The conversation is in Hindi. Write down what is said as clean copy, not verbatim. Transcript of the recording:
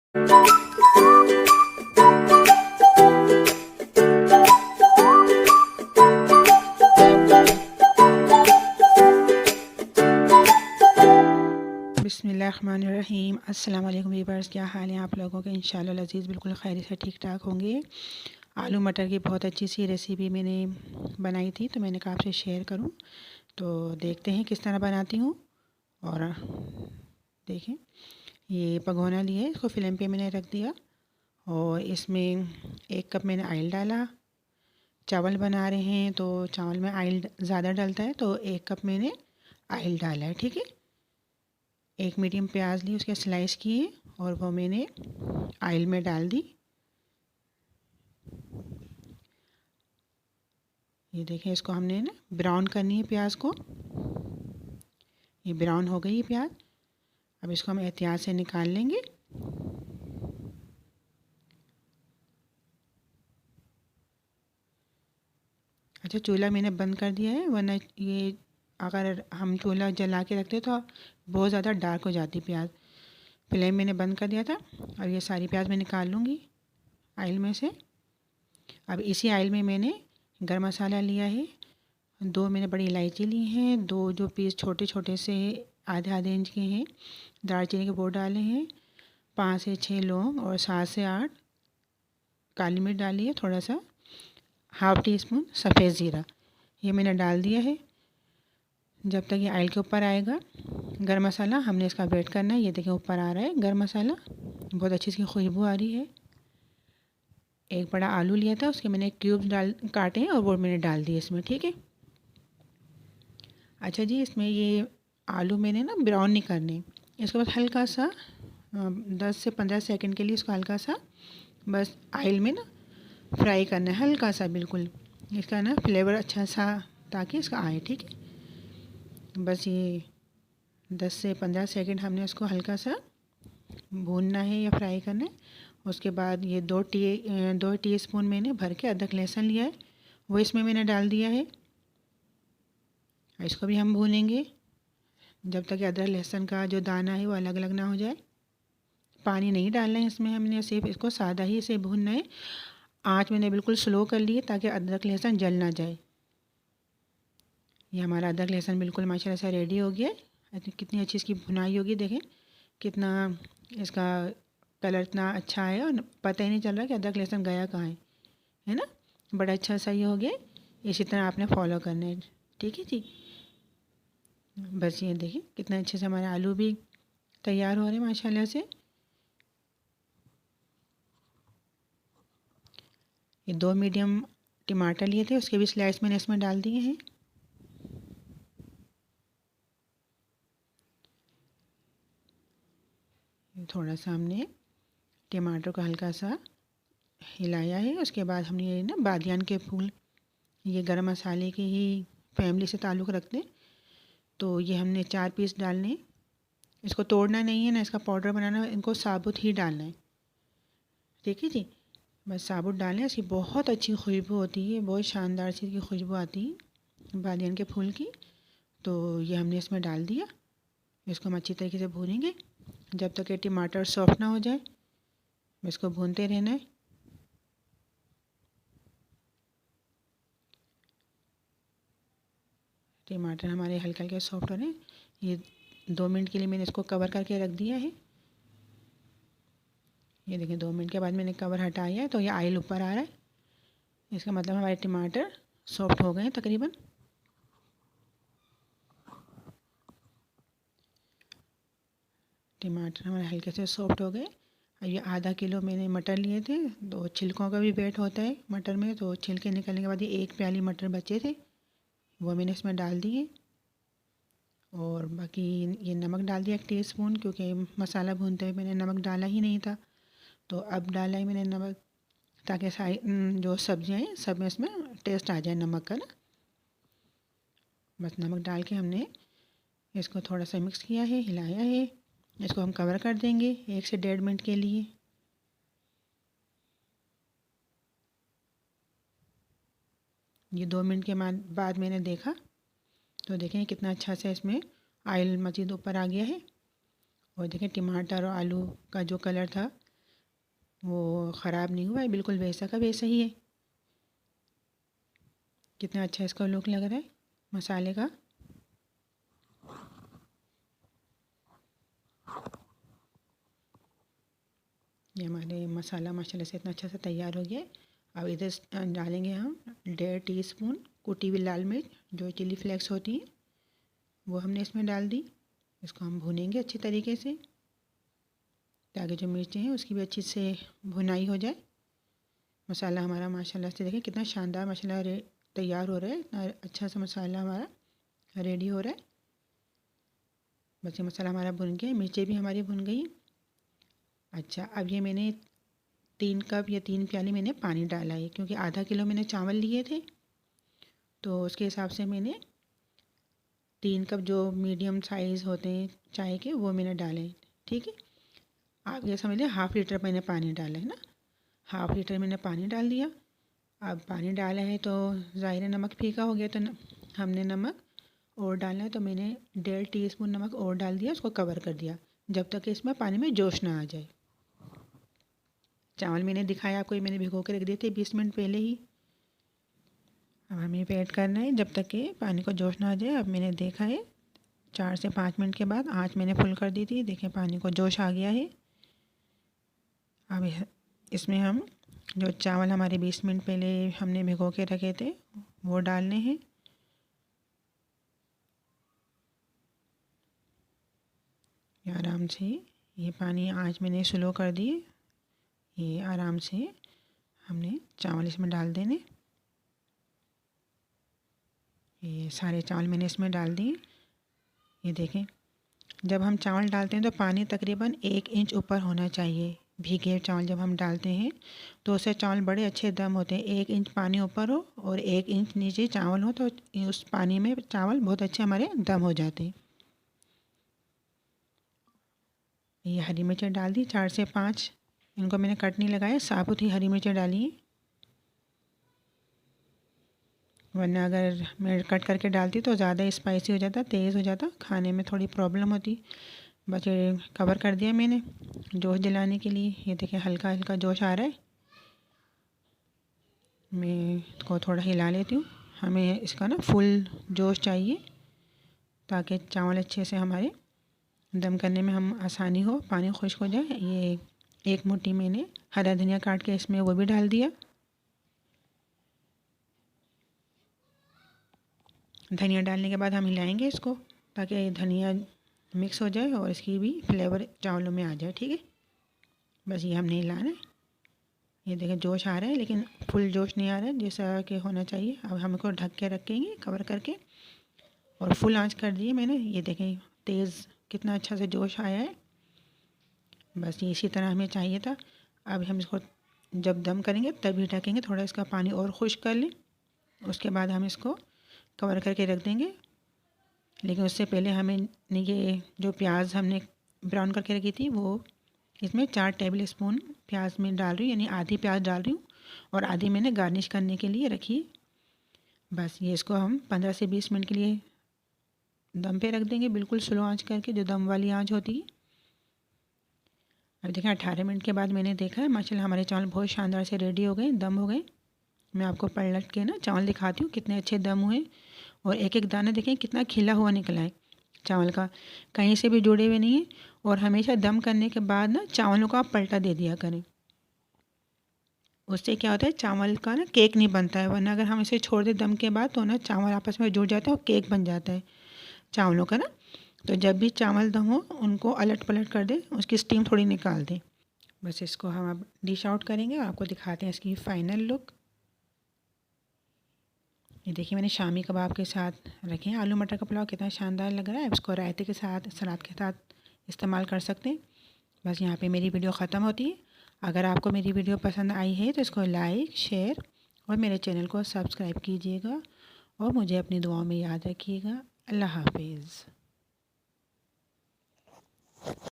बिस्मिल्लाहिर्रहमानिर्रहीम। अस्सलाम वालेकुम वीवर्स, क्या हाल है आप लोगों के? इंशाअल्लाह लज़ीज़ बिल्कुल खैरियत से ठीक ठाक होंगे। आलू मटर की बहुत अच्छी सी रेसिपी मैंने बनाई थी, तो मैंने कहा आपसे शेयर करूं। तो देखते हैं किस तरह बनाती हूँ। और देखें, ये भगोना लिया है, इसको फ्लेम पे मैंने रख दिया और इसमें 1 कप मैंने ऑयल डाला। चावल बना रहे हैं तो चावल में ऑयल ज़्यादा डलता है, तो 1 कप मैंने ऑयल डाला है। ठीक है, 1 मीडियम प्याज ली, उसके स्लाइस किए और वो मैंने ऑयल में डाल दी। ये देखें, इसको हमने ना ब्राउन करनी है प्याज को। ये ब्राउन हो गई है प्याज। अब इसको हम एहतियात से निकाल लेंगे। अच्छा, चूल्हा मैंने बंद कर दिया है, वरना ये अगर हम चूल्हा जला के रखते तो बहुत ज़्यादा डार्क हो जाती प्याज। फ्लेम मैंने बंद कर दिया था। और ये सारी प्याज मैं निकाल लूँगी ऑयल में से। अब इसी ऑयल में मैंने गरम मसाला लिया है, 2 मैंने बड़ी इलायची ली हैं, 2 जो पीस छोटे छोटे से आधे आधे इंच के हैं दालचीनी के, वो डाले हैं। 5 से 6 लौंग और 7 से 8 काली मिर्च डाली है, थोड़ा सा 1/2 टी स्पून सफ़ेद ज़ीरा, ये मैंने डाल दिया है। जब तक ये ऑयल के ऊपर आएगा गरम मसाला, हमने इसका वेट करना है। ये देखिए ऊपर आ रहा है गरम मसाला, बहुत अच्छी इसकी खुशबू आ रही है। एक बड़ा आलू लिया था, उसके मैंने क्यूब्स डाल काटे हैं और वो मैंने डाल दिए इसमें। ठीक है। अच्छा जी, इसमें ये आलू मैंने ना ब्राउन नहीं करने, इसको बस हल्का सा 10 से 15 सेकंड के लिए इसको हल्का सा बस ऑयल में ना फ्राई करना है, हल्का सा बिल्कुल। इसका ना फ्लेवर अच्छा सा ताकि इसका आए। ठीक है, बस ये 10 से 15 सेकंड हमने इसको हल्का सा भूनना है या फ्राई करना है। उसके बाद ये 2 टीस्पून मैंने भर के अदरक लहसुन लिया है, वो इसमें मैंने डाल दिया है। इसको भी हम भूनेंगे जब तक अदरक लहसुन का जो दाना है वो अलग अलग ना हो जाए। पानी नहीं डालना है इसमें, हमने सिर्फ इसको सादा ही इसे भूनना है। आँच मैंने बिल्कुल स्लो कर ली है ताकि अदरक लहसुन जल ना जाए। ये हमारा अदरक लहसुन बिल्कुल माशाल्लाह से रेडी हो गया है। कितनी अच्छी इसकी भुनाई होगी, देखें कितना इसका कलर इतना अच्छा है और पता ही नहीं चल रहा कि अदरक लहसुन गया कहाँ है ना। बड़ा अच्छा सा ये हो गया। इसी तरह आपने फॉलो करना है। ठीक है जी, बस ये देखिए कितना अच्छे से हमारे आलू भी तैयार हो रहे हैं माशाल्लाह से। ये 2 मीडियम टमाटर लिए थे, उसके भी स्लाइस मैंने इसमें डाल दिए हैं। थोड़ा सा हमने टमाटर को हल्का सा हिलाया है। उसके बाद हमने ये ना बादियान के फूल, ये गरम मसाले की ही फैमिली से ताल्लुक़ रखते हैं, तो ये हमने 4 पीस डालने। इसको तोड़ना नहीं है ना, इसका पाउडर बनाना, इनको साबुत ही डालना है। ठीक है जी, बस साबुत डालें, इसकी बहुत अच्छी खुशबू होती है, बहुत शानदार सी की खुशबू आती है बादियान के फूल की। तो ये हमने इसमें डाल दिया। इसको हम अच्छी तरीके से भूनेंगे जब तक ये टमाटर सॉफ्ट ना हो जाए। इसको भूनते रहना है। टमाटर हमारे हल्के हल्के सॉफ्ट हो रहे हैं। ये 2 मिनट के लिए मैंने इसको कवर करके रख दिया है। ये देखिए 2 मिनट के बाद मैंने कवर हटाया है, तो ये ऑयल ऊपर आ रहा है। इसका मतलब हमारे टमाटर सॉफ्ट हो गए हैं तकरीबन। टमाटर हमारे हल्के से सॉफ्ट हो गए। ये आधा किलो मैंने मटर लिए थे, तो छिलकों का भी वेट होता है मटर में, तो छिलके निकलने के बाद ये 1 प्याली मटर बचे थे, वो मैंने इसमें डाल दिए। और बाकी ये नमक डाल दिया 1 टीस्पून, क्योंकि मसाला भूनते हुए मैंने नमक डाला ही नहीं था, तो अब डाला है मैंने नमक, ताकि सारी जो सब्जियाँ हैं सब में इसमें टेस्ट आ जाए नमक का ना। बस नमक डाल के हमने इसको थोड़ा सा मिक्स किया है, हिलाया है। इसको हम कवर कर देंगे 1 से 1.5 मिनट के लिए। ये 2 मिनट के बाद मैंने देखा, तो देखें कितना अच्छा से इसमें ऑयल मज़ीद ऊपर आ गया है। और देखें टमाटर और आलू का जो कलर था वो ख़राब नहीं हुआ है, बिल्कुल वैसा का वैसा ही है। कितना अच्छा इसका लुक लग रहा है मसाले का। ये हमारे मसाला माशाल्लाह से इतना अच्छा से तैयार हो गया है। अब इधर डालेंगे हम 1.5 टीस्पून कुटी हुई लाल मिर्च, जो चिली फ्लेक्स होती हैं, वो हमने इसमें डाल दी। इसको हम भूनेंगे अच्छी तरीके से, ताकि जो मिर्चें हैं उसकी भी अच्छी से भुनाई हो जाए। मसाला हमारा माशाल्लाह से देखें कितना शानदार मसाला तैयार हो रहा है। इतना अच्छा सा मसाला हमारा रेडी हो रहा है। बस ये मसाला हमारा भुन गया, मिर्चें भी हमारी भुन गई। अच्छा, अब ये मैंने 3 कप या 3 प्याली मैंने पानी डाला है, क्योंकि आधा किलो मैंने चावल लिए थे, तो उसके हिसाब से मैंने 3 कप जो मीडियम साइज़ होते हैं चाय के, वो मैंने डाले। ठीक है, आप ये समझ लें 1/2 लीटर मैंने पानी डाला है ना, 1/2 लीटर मैंने पानी डाल दिया। अब पानी डाला है तो ज़ाहिर है नमक फीका हो गया, तो हमने नमक और डालना है, तो मैंने 1.5 टीस्पून नमक और डाल दिया, उसको कवर कर दिया जब तक इसमें पानी में जोश ना आ जाए। चावल मैंने दिखाया आपको, मैंने भिगो के रख दिए थे 20 मिनट पहले ही। अब हमें वेट करना है जब तक कि पानी को जोश ना आ जाए। अब मैंने देखा है 4 से 5 मिनट के बाद आँच मैंने फुल कर दी थी, देखिए पानी को जोश आ गया है। अब इसमें हम जो चावल हमारे 20 मिनट पहले हमने भिगो के रखे थे वो डालने हैं। आराम से ये पानी आँच मैंने स्लो कर दी। ये आराम से हमने चावल इसमें डाल देने। ये सारे चावल मैंने इसमें डाल दिए। ये देखें, जब हम चावल डालते हैं तो पानी तकरीबन 1 इंच ऊपर होना चाहिए। भीगे चावल जब हम डालते हैं तो उससे चावल बड़े अच्छे दम होते हैं। 1 इंच पानी ऊपर हो और 1 इंच नीचे चावल हो, तो उस पानी में चावल बहुत अच्छे हमारे दम हो जाते हैं। ये हरी मिर्चें डाल दी 4 से 5, इनको मैंने कट नहीं लगाया, साबुत ही हरी मिर्चें डाली हैं, वरना अगर मैं कट करके डालती तो ज़्यादा स्पाइसी हो जाता, तेज़ हो जाता, खाने में थोड़ी प्रॉब्लम होती। बस ये कवर कर दिया मैंने जोश दिलाने के लिए। ये देखिए हल्का हल्का जोश आ रहा है। मैं इसको थोड़ा हिला लेती हूँ। हमें इसका ना फुल जोश चाहिए, ताकि चावल अच्छे से हमारे दम करने में हम आसानी हो, पानी खुश्क हो जाए। ये 1 मुट्ठी मैंने हरा धनिया काट के इसमें वो भी डाल दिया। धनिया डालने के बाद हम हिलाएंगे इसको, ताकि धनिया मिक्स हो जाए और इसकी भी फ्लेवर चावलों में आ जाए। ठीक है, बस ये हमने हिलाना है। ये देखें जोश आ रहा है, लेकिन फुल जोश नहीं आ रहा है जैसा कि होना चाहिए। अब हम इसको ढक के रखेंगे कवर करके, और फुल आंच कर दिए मैंने। ये देखें तेज़ कितना अच्छा से जोश आया है। बस ये इसी तरह हमें चाहिए था। अब हम इसको जब दम करेंगे तभी ढकेंगे, थोड़ा इसका पानी और खुश्क कर लें, उसके बाद हम इसको कवर करके रख देंगे। लेकिन उससे पहले हमें ये जो प्याज हमने ब्राउन करके रखी थी, वो इसमें 4 टेबल स्पून प्याज में डाल रही हूँ, यानी आधी प्याज डाल रही हूँ और आधी मैंने गार्निश करने के लिए रखी। बस ये इसको हम 15 से 20 मिनट के लिए दम पे रख देंगे, बिल्कुल स्लो आंच करके, जो दम वाली आंच होती है। अब देखें 18 मिनट के बाद मैंने देखा है माशाल्लाह हमारे चावल बहुत शानदार से रेडी हो गए, दम हो गए। मैं आपको पलट के ना चावल दिखाती हूँ कितने अच्छे दम हुए, और एक एक दाना देखें कितना खिला हुआ निकला है चावल का, कहीं से भी जुड़े हुए नहीं है। और हमेशा दम करने के बाद ना चावलों को आप पलटा दे दिया करें, उससे क्या होता है चावल का ना केक नहीं बनता है। वरना अगर हम इसे छोड़ दें दम के बाद तो ना चावल आपस में जुड़ जाते हैं और केक बन जाता है चावलों का ना। तो जब भी चावल दम हो उनको अलट पलट कर दें, उसकी स्टीम थोड़ी निकाल दें। बस इसको हम अब डिश आउट करेंगे और आपको दिखाते हैं इसकी फ़ाइनल लुक। ये देखिए मैंने शामी कबाब के साथ रखे हैं आलू मटर का पुलाव, कितना शानदार लग रहा है। इसको रायते के साथ, सलाद के साथ इस्तेमाल कर सकते हैं। बस यहाँ पे मेरी वीडियो ख़त्म होती है। अगर आपको मेरी वीडियो पसंद आई है तो इसको लाइक, शेयर और मेरे चैनल को सब्सक्राइब कीजिएगा, और मुझे अपनी दुआओं में याद रखिएगा। अल्लाह हाफिज़।